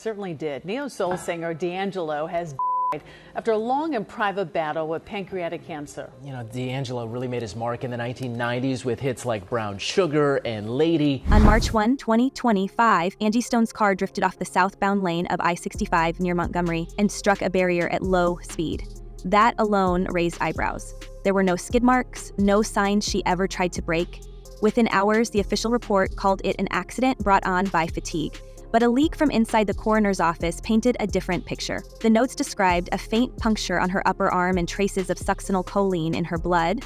certainly did. Neo-soul singer D'Angelo has died after a long and private battle with pancreatic cancer. You know, D'Angelo really made his mark in the 1990s with hits like Brown Sugar and Lady. On March 1, 2025, Angie Stone's car drifted off the southbound lane of I-65 near Montgomery and struck a barrier at low speed. That alone raised eyebrows. There were no skid marks, no signs she ever tried to brake. Within hours, the official report called it an accident brought on by fatigue. But a leak from inside the coroner's office painted a different picture. The notes described a faint puncture on her upper arm and traces of succinylcholine in her blood,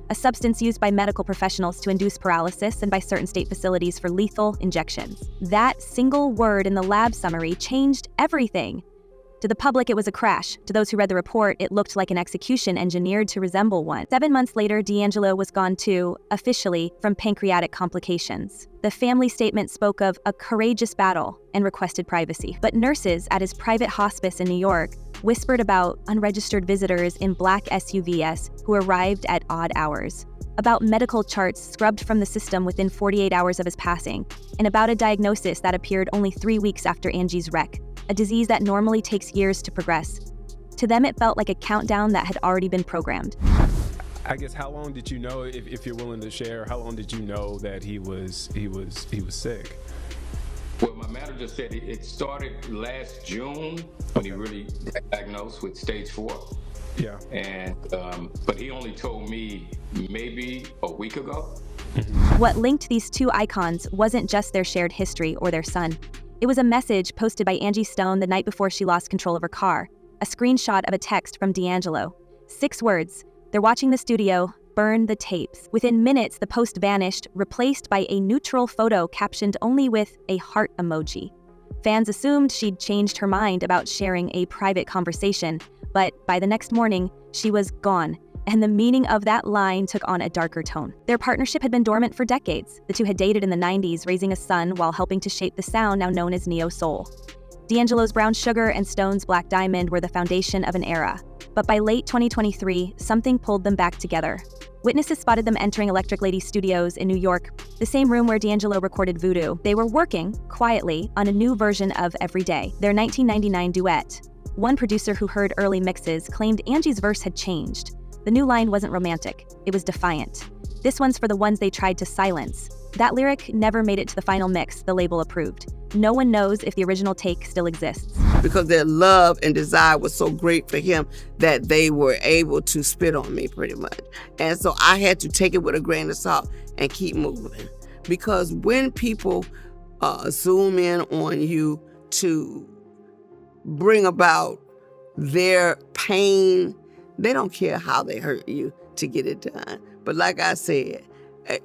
a substance used by medical professionals to induce paralysis and by certain state facilities for lethal injections. That single word in the lab summary changed everything. To the public, it was a crash. To those who read the report, it looked like an execution engineered to resemble one. 7 months later, D'Angelo was gone too, officially, from pancreatic complications. The family statement spoke of a courageous battle and requested privacy. But nurses at his private hospice in New York whispered about unregistered visitors in black SUVs who arrived at odd hours, about medical charts scrubbed from the system within 48 hours of his passing, and about a diagnosis that appeared only 3 weeks after Angie's wreck, a disease that normally takes years to progress. To them, it felt like a countdown that had already been programmed. I guess, how long did you know, if you're willing to share, how long did you know that he was sick? Well, my manager said it started last June when he really got diagnosed with stage 4. Yeah. And but he only told me maybe a week ago. What linked these two icons wasn't just their shared history or their son. It was a message posted by Angie Stone the night before she lost control of her car, a screenshot of a text from D'Angelo. 6 words: "They're watching the studio, burn the tapes." Within minutes, the post vanished, replaced by a neutral photo captioned only with a heart emoji. Fans assumed she'd changed her mind about sharing a private conversation, but by the next morning, she was gone, and the meaning of that line took on a darker tone. Their partnership had been dormant for decades. The two had dated in the 90s, raising a son while helping to shape the sound now known as neo-soul. D'Angelo's Brown Sugar and Stone's Black Diamond were the foundation of an era. But by late 2023, something pulled them back together. Witnesses spotted them entering Electric Lady Studios in New York, the same room where D'Angelo recorded Voodoo. They were working, quietly, on a new version of Every Day, their 1999 duet. One producer who heard early mixes claimed Angie's verse had changed. The new line wasn't romantic, it was defiant. This one's for the ones they tried to silence. That lyric never made it to the final mix the label approved. No one knows if the original take still exists. Because their love and desire was so great for him that they were able to spit on me pretty much. And so I had to take it with a grain of salt and keep moving. Because when people zoom in on you to bring about their pain, they don't care how they hurt you to get it done. But like I said,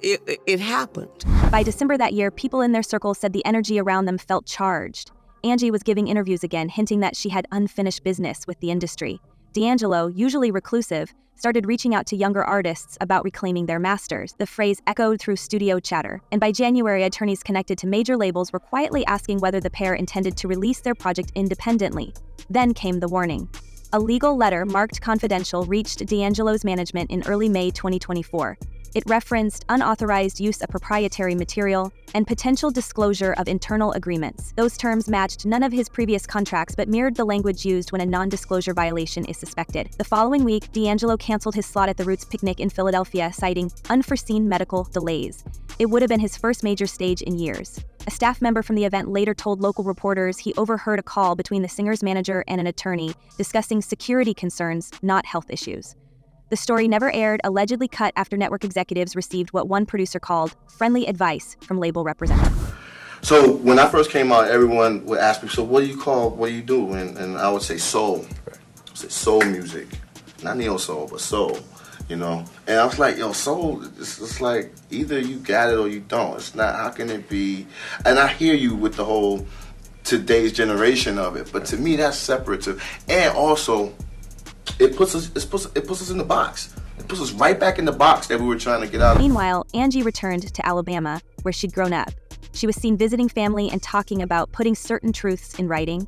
it happened. By December that year, people in their circles said the energy around them felt charged. Angie was giving interviews again, hinting that she had unfinished business with the industry. D'Angelo, usually reclusive, started reaching out to younger artists about reclaiming their masters. The phrase echoed through studio chatter, and by January, attorneys connected to major labels were quietly asking whether the pair intended to release their project independently. Then came the warning. A legal letter marked confidential reached D'Angelo's management in early May 2024. It referenced unauthorized use of proprietary material and potential disclosure of internal agreements. Those terms matched none of his previous contracts but mirrored the language used when a non-disclosure violation is suspected. The following week, D'Angelo canceled his slot at the Roots Picnic in Philadelphia, citing unforeseen medical delays. It would have been his first major stage in years. A staff member from the event later told local reporters he overheard a call between the singer's manager and an attorney discussing security concerns, not health issues. The story never aired, allegedly cut after network executives received what one producer called friendly advice from label representatives. So when I first came out, everyone would ask me, so what do you do? And I would say soul. I would say soul music. Not neo-soul, but soul, you know? And I was like, yo, soul, it's like either you got it or you don't. It's not, how can it be? And I hear you with the whole today's generation of it, but to me that's separative. And also, it puts us in the box. It puts us right back in the box that we were trying to get out of. Meanwhile, Angie returned to Alabama, where she'd grown up. She was seen visiting family and talking about putting certain truths in writing.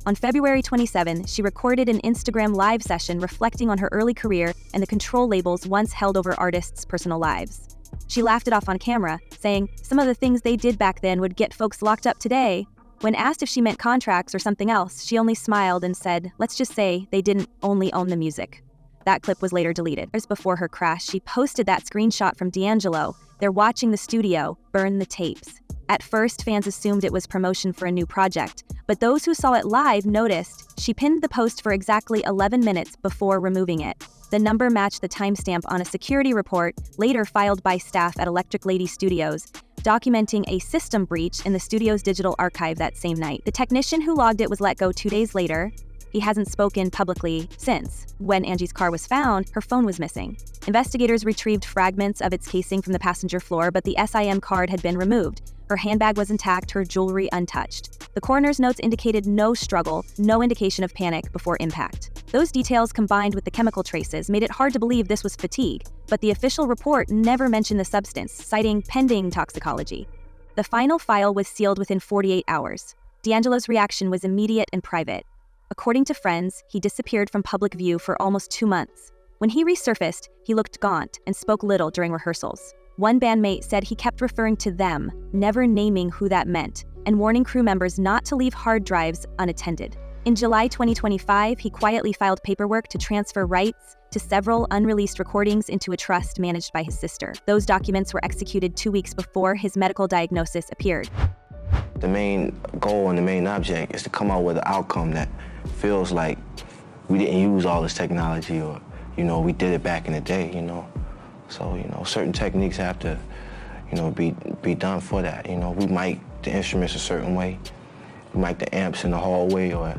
On February 27, she recorded an Instagram live session reflecting on her early career and the control labels once held over artists' personal lives. She laughed it off on camera, saying, "Some of the things they did back then would get folks locked up today." When asked if she meant contracts or something else, she only smiled and said, "Let's just say they didn't only own the music." That clip was later deleted. Years before her crash, she posted that screenshot from D'Angelo. They're watching the studio burn the tapes. At first, fans assumed it was promotion for a new project, but those who saw it live noticed she pinned the post for exactly 11 minutes before removing it. The number matched the timestamp on a security report later filed by staff at Electric Lady Studios, documenting a system breach in the studio's digital archive that same night. The technician who logged it was let go 2 days later. He hasn't spoken publicly since. When Angie's car was found, her phone was missing. Investigators retrieved fragments of its casing from the passenger floor, but the SIM card had been removed. Her handbag was intact, her jewelry untouched. The coroner's notes indicated no struggle, no indication of panic before impact. Those details combined with the chemical traces made it hard to believe this was fatigue, but the official report never mentioned the substance, citing pending toxicology. The final file was sealed within 48 hours. D'Angelo's reaction was immediate and private. According to friends, he disappeared from public view for almost 2 months. When he resurfaced, he looked gaunt and spoke little during rehearsals. One bandmate said he kept referring to them, never naming who that meant, and warning crew members not to leave hard drives unattended. In July 2025, he quietly filed paperwork to transfer rights to several unreleased recordings into a trust managed by his sister. Those documents were executed 2 weeks before his medical diagnosis appeared. The main goal and the main object is to come out with an outcome that feels like we didn't use all this technology, or, we did it back in the day, So, certain techniques have to, be done for that. We mic the instruments a certain way. We mic the amps in the hallway or,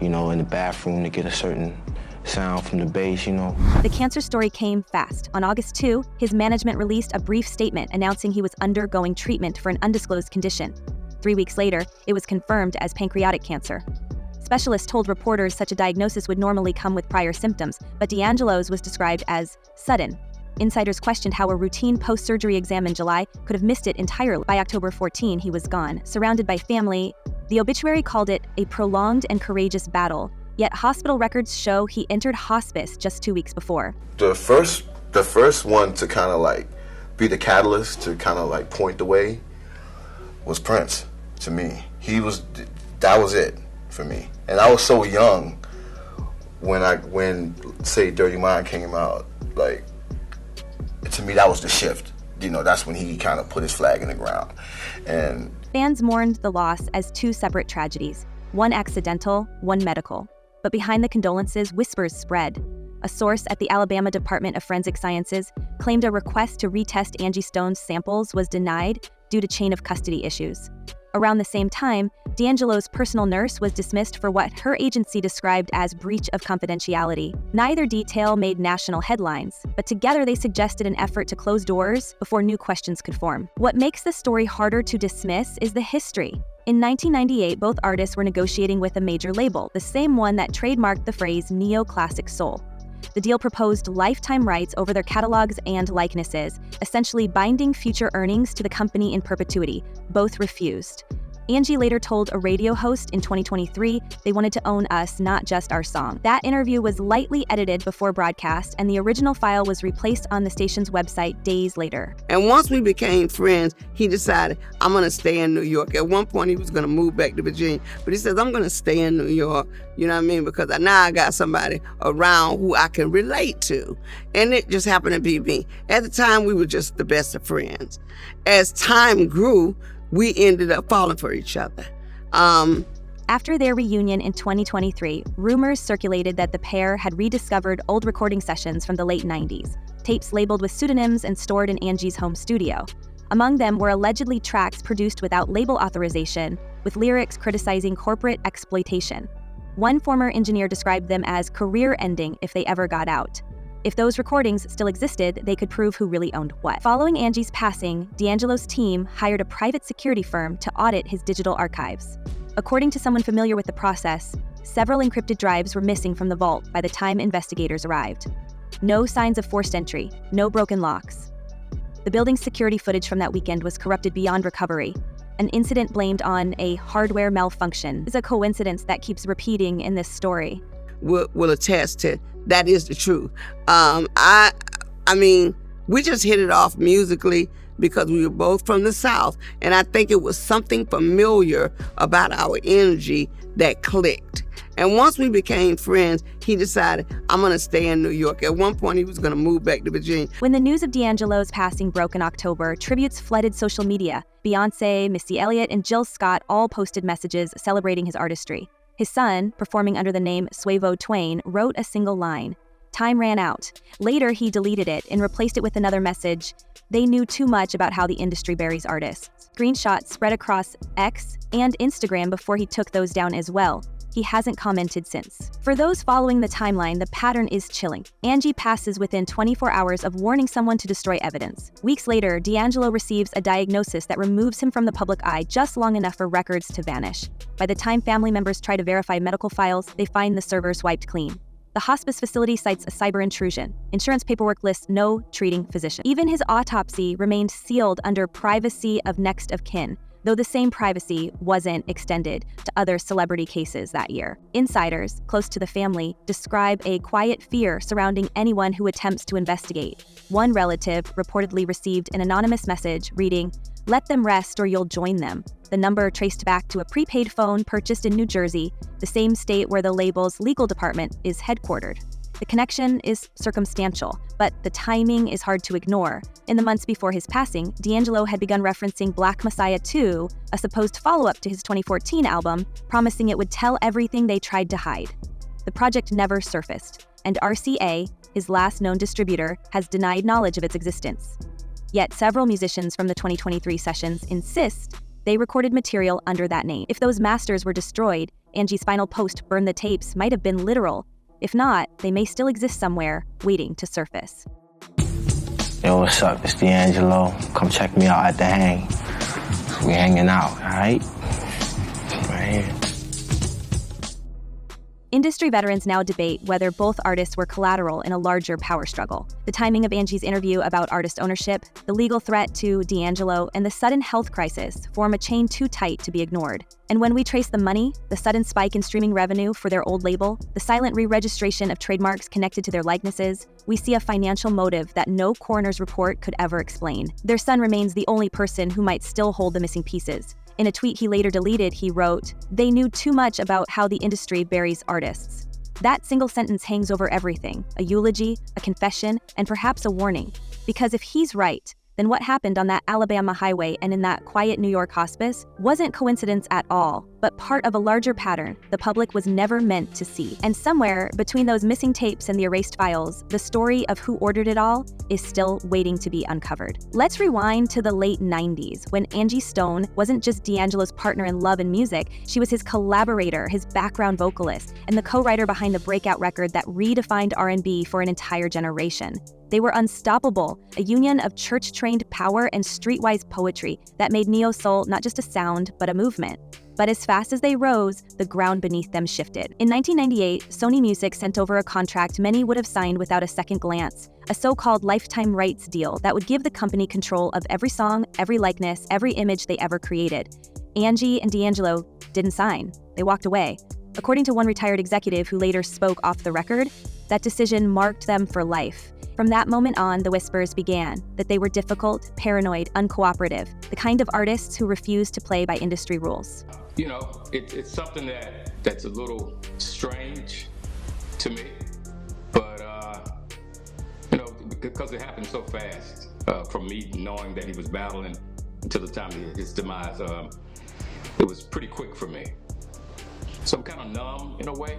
in the bathroom to get a certain sound from the bass, The cancer story came fast. On August 2, his management released a brief statement announcing he was undergoing treatment for an undisclosed condition. 3 weeks later, it was confirmed as pancreatic cancer. Specialists told reporters such a diagnosis would normally come with prior symptoms, but D'Angelo's was described as sudden. Insiders questioned how a routine post-surgery exam in July could have missed it entirely. By October 14, he was gone, surrounded by family. The obituary called it a prolonged and courageous battle, yet hospital records show he entered hospice just 2 weeks before. The first one to kind of be the catalyst to kind of point the way was Prince to me. That was it for me. And I was so young when say Dirty Mind came out, to me that was the shift. That's when he kind of put his flag in the ground. And fans mourned the loss as 2 separate tragedies, one accidental, one medical. But behind the condolences, whispers spread. A source at the Alabama Department of Forensic Sciences claimed a request to retest Angie Stone's samples was denied due to chain of custody issues. Around the same time, D'Angelo's personal nurse was dismissed for what her agency described as breach of confidentiality. Neither detail made national headlines, but together they suggested an effort to close doors before new questions could form. What makes the story harder to dismiss is the history. In 1998, both artists were negotiating with a major label, the same one that trademarked the phrase neoclassic soul. The deal proposed lifetime rights over their catalogs and likenesses, essentially binding future earnings to the company in perpetuity. Both refused. Angie later told a radio host in 2023 they wanted to own us, not just our song. That interview was lightly edited before broadcast, and the original file was replaced on the station's website days later. And once we became friends, he decided, I'm going to stay in New York. At one point, he was going to move back to Virginia, but he says, I'm going to stay in New York, because now I got somebody around who I can relate to. And it just happened to be me. At the time, we were just the best of friends. As time grew, we ended up falling for each other. After their reunion in 2023, rumors circulated that the pair had rediscovered old recording sessions from the late 90s, tapes labeled with pseudonyms and stored in Angie's home studio. Among them were allegedly tracks produced without label authorization, with lyrics criticizing corporate exploitation. One former engineer described them as career-ending if they ever got out. If those recordings still existed, they could prove who really owned what. Following Angie's passing, D'Angelo's team hired a private security firm to audit his digital archives. According to someone familiar with the process, several encrypted drives were missing from the vault by the time investigators arrived. No signs of forced entry, no broken locks. The building's security footage from that weekend was corrupted beyond recovery. An incident blamed on a hardware malfunction is a coincidence that keeps repeating in this story. Will attest to that is the truth. I mean, we just hit it off musically. because we were both from the South, and I think it was something familiar about our energy that clicked. And once we became friends, he decided, I'm going to stay in New York. At one point, he was going to move back to Virginia. When the news of D'Angelo's passing broke in October, tributes flooded social media. Beyoncé, Missy Elliott, and Jill Scott all posted messages celebrating his artistry. His son, performing under the name Suavo Twain, wrote a single line. Time ran out. Later, he deleted it and replaced it with another message. They knew too much about how the industry buries artists. Screenshots spread across X and Instagram before he took those down as well. He hasn't commented since. For those following the timeline, the pattern is chilling. Angie passes within 24 hours of warning someone to destroy evidence. Weeks later, D'Angelo receives a diagnosis that removes him from the public eye just long enough for records to vanish. By the time family members try to verify medical files, they find the servers wiped clean. The hospice facility cites a cyber intrusion. Insurance paperwork lists no treating physician. Even his autopsy remained sealed under privacy of next of kin, though the same privacy wasn't extended to other celebrity cases that year. Insiders, close to the family, describe a quiet fear surrounding anyone who attempts to investigate. One relative reportedly received an anonymous message reading, "Let them rest or you'll join them." The number traced back to a prepaid phone purchased in New Jersey, the same state where the label's legal department is headquartered. The connection is circumstantial, but the timing is hard to ignore. In the months before his passing, D'Angelo had begun referencing Black Messiah 2, a supposed follow-up to his 2014 album, promising it would tell everything they tried to hide. The project never surfaced, and RCA, his last known distributor, has denied knowledge of its existence. Yet several musicians from the 2023 sessions insist they recorded material under that name. If those masters were destroyed, Angie's final post, "Burn the tapes," might have been literal. If not, they may still exist somewhere, waiting to surface. Yo, what's up? It's D'Angelo. Come check me out at the hang. We hanging out, all right? Right here. Industry veterans now debate whether both artists were collateral in a larger power struggle. The timing of Angie's interview about artist ownership, the legal threat to D'Angelo, and the sudden health crisis form a chain too tight to be ignored. And when we trace the money, the sudden spike in streaming revenue for their old label, the silent re-registration of trademarks connected to their likenesses, we see a financial motive that no coroner's report could ever explain. Their son remains the only person who might still hold the missing pieces. In a tweet he later deleted, he wrote, "They knew too much about how the industry buries artists." That single sentence hangs over everything, a eulogy, a confession, and perhaps a warning. Because if he's right, then what happened on that Alabama highway and in that quiet New York hospice wasn't coincidence at all, but part of a larger pattern the public was never meant to see. And somewhere between those missing tapes and the erased files, the story of who ordered it all is still waiting to be uncovered. Let's rewind to the late 90s, when Angie Stone wasn't just D'Angelo's partner in love and music, she was his collaborator, his background vocalist, and the co-writer behind the breakout record that redefined R&B for an entire generation. They were unstoppable, a union of church-trained power and streetwise poetry that made neo-soul not just a sound, but a movement. But as fast as they rose, the ground beneath them shifted. In 1998, Sony Music sent over a contract many would have signed without a second glance, a so-called lifetime rights deal that would give the company control of every song, every likeness, every image they ever created. Angie and D'Angelo didn't sign. They walked away. According to one retired executive who later spoke off the record, that decision marked them for life. From that moment on, the whispers began, that they were difficult, paranoid, uncooperative, the kind of artists who refused to play by industry rules. You know, it's something that's a little strange to me, but, you know, because it happened so fast, from me knowing that he was battling until the time of his demise, it was pretty quick for me. So I'm kind of numb in a way.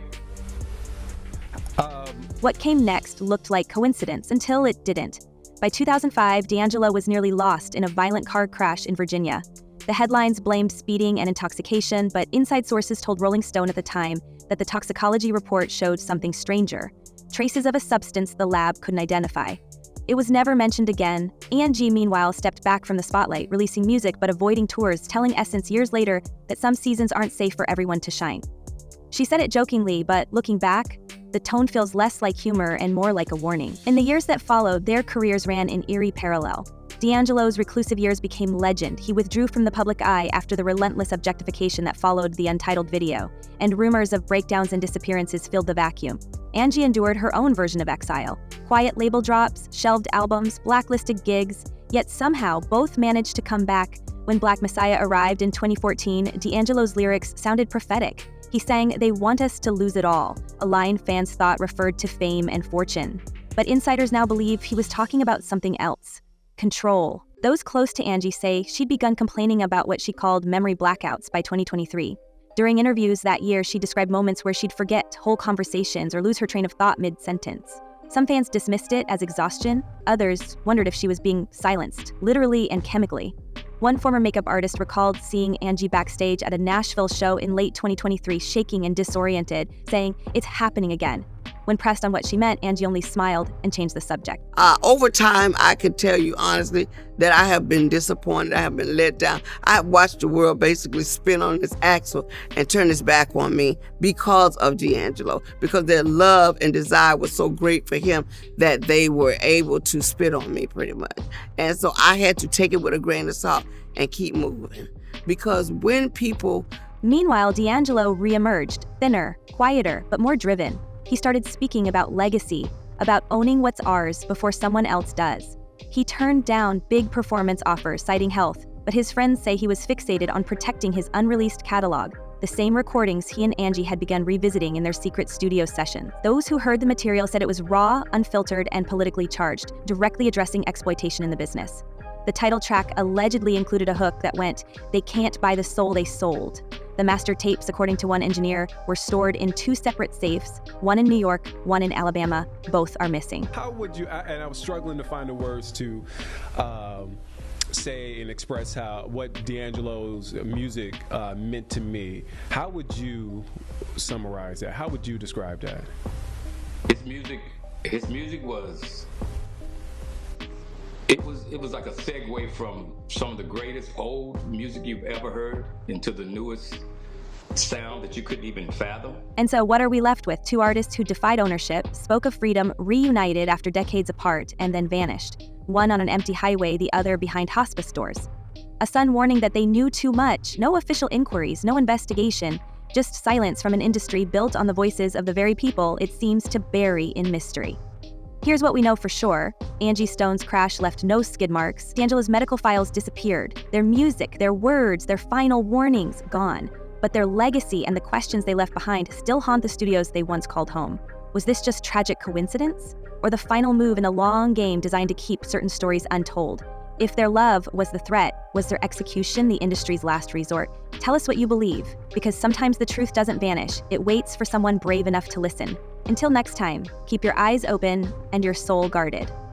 What came next looked like coincidence until it didn't. By 2005, D'Angelo was nearly lost in a violent car crash in Virginia. The headlines blamed speeding and intoxication, but inside sources told Rolling Stone at the time that the toxicology report showed something stranger, traces of a substance the lab couldn't identify. It was never mentioned again. Angie, meanwhile, stepped back from the spotlight, releasing music but avoiding tours, telling Essence years later that some seasons aren't safe for everyone to shine. She said it jokingly, but looking back, the tone feels less like humor and more like a warning. In the years that followed, their careers ran in eerie parallel. D'Angelo's reclusive years became legend. He withdrew from the public eye after the relentless objectification that followed the untitled video, and rumors of breakdowns and disappearances filled the vacuum. Angie endured her own version of exile. Quiet label drops, shelved albums, blacklisted gigs. Yet somehow, both managed to come back. When Black Messiah arrived in 2014, D'Angelo's lyrics sounded prophetic. He sang, "They want us to lose it all," a line fans thought referred to fame and fortune. But insiders now believe he was talking about something else: control. Those close to Angie say she'd begun complaining about what she called memory blackouts by 2023. During interviews that year, she described moments where she'd forget whole conversations or lose her train of thought mid-sentence. Some fans dismissed it as exhaustion. Others wondered if she was being silenced, literally and chemically. One former makeup artist recalled seeing Angie backstage at a Nashville show in late 2023, shaking and disoriented, saying, "It's happening again." When pressed on what she meant, Angie only smiled and changed the subject. Over time, I can tell you honestly that I have been disappointed. I have been let down. I have watched the world basically spin on its axle and turn its back on me because of D'Angelo, because their love and desire was so great for him that they were able to spit on me pretty much. And so I had to take it with a grain of salt and keep moving. Because when people... Meanwhile, D'Angelo reemerged, thinner, quieter, but more driven. He started speaking about legacy, about owning what's ours before someone else does. He turned down big performance offers citing health, but his friends say he was fixated on protecting his unreleased catalog, the same recordings he and Angie had begun revisiting in their secret studio sessions. Those who heard the material said it was raw, unfiltered, and politically charged, directly addressing exploitation in the business. The title track allegedly included a hook that went, "They can't buy the soul they sold." The master tapes, according to one engineer, were stored in two separate safes, one in New York, one in Alabama. Both are missing. How would you, and I was struggling to find the words to say and express what D'Angelo's music meant to me. How would you summarize that? How would you describe that? His music was... It was like a segue from some of the greatest old music you've ever heard into the newest sound that you couldn't even fathom. And so what are we left with? Two artists who defied ownership, spoke of freedom, reunited after decades apart, and then vanished. One on an empty highway, the other behind hospice doors. A Sun warning that they knew too much, no official inquiries, no investigation, just silence from an industry built on the voices of the very people it seems to bury in mystery. Here's what we know for sure. Angie Stone's crash left no skid marks. D'Angelo's medical files disappeared. Their music, their words, their final warnings, gone. But their legacy and the questions they left behind still haunt the studios they once called home. Was this just tragic coincidence? Or the final move in a long game designed to keep certain stories untold? If their love was the threat, was their execution the industry's last resort? Tell us what you believe, because sometimes the truth doesn't vanish. It waits for someone brave enough to listen. Until next time, keep your eyes open and your soul guarded.